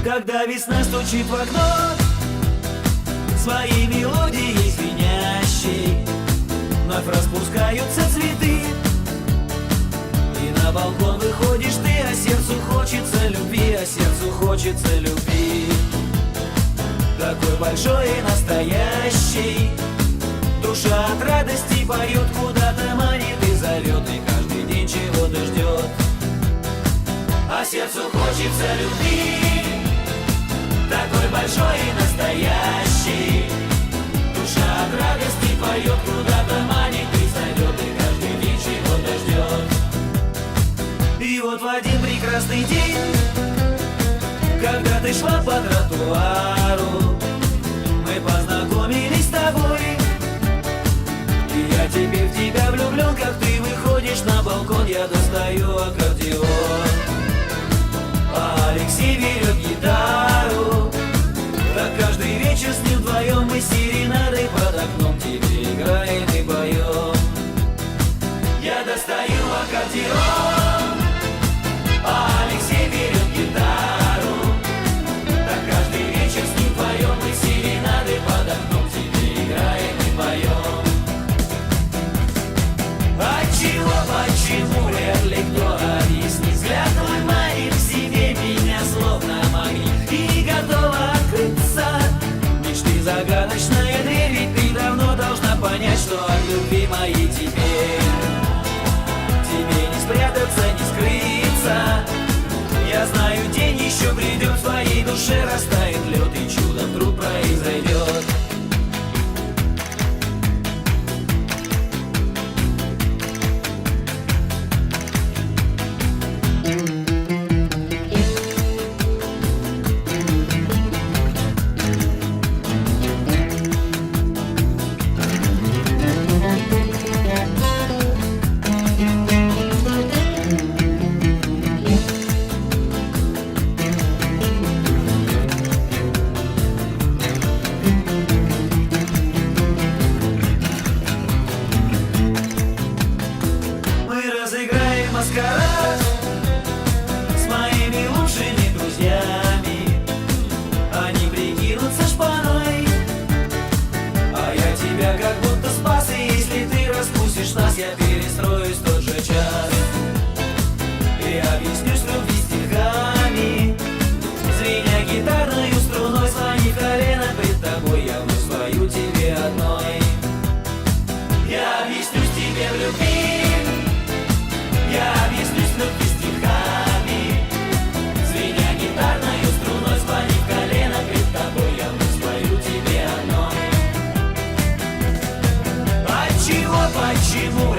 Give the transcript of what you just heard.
Когда весна стучит в окно своей мелодией звенящей, вновь распускаются цветы, и на балкон выходишь ты, а сердцу хочется любви, а сердцу хочется любви. Такой большой и настоящий, душа от радости поет, куда-то манит и зовет, и каждый день чего-то ждет. А сердцу хочется любви, такой большой и настоящий, душа от радости поет, куда-то манит и зовет, и каждый день чего-то ждет. И вот в один прекрасный день, когда ты шла по тротуару, мы познакомились с тобой, и я теперь в тебя влюблен. Как ты выходишь на балкон, я достаю аккордеон, а Алексей берет гитару. Так каждый вечер с ним вдвоем мы серенады под окном тебе играем и поем. Я достаю аккордеон, а Алексей берет гитару. Так каждый вечер с ним вдвоем мы серенады под окном тебе играем и поем. Отчего, почему, вряд ли кто объяснит. Взгляд твой манит к себе меня словно магнит, и готова открыться мечты загадочная дверь. Ведь ты давно должна понять, что от любви моей тебе не спрятаться, не скрыться. Я знаю, день еще придет, в твоей душе растает лед, и чудо вдруг произойдет. Маскарад с моими лучшими друзьями, они прикинутся шпаной, а я тебя как будто спас, и если ты распустишь нас, я перестроюсь в тот же час и объяснюсь любви стихами, звеня гитарной струной, склонив колено пред тобой, я вновь свою тебе одной. Я объяснюсь тебе в любви, я объяснюсь любви стихами, звеня гитарной струной, склонив колено пред тобой, я вновь спою тебе одной. Отчего, почему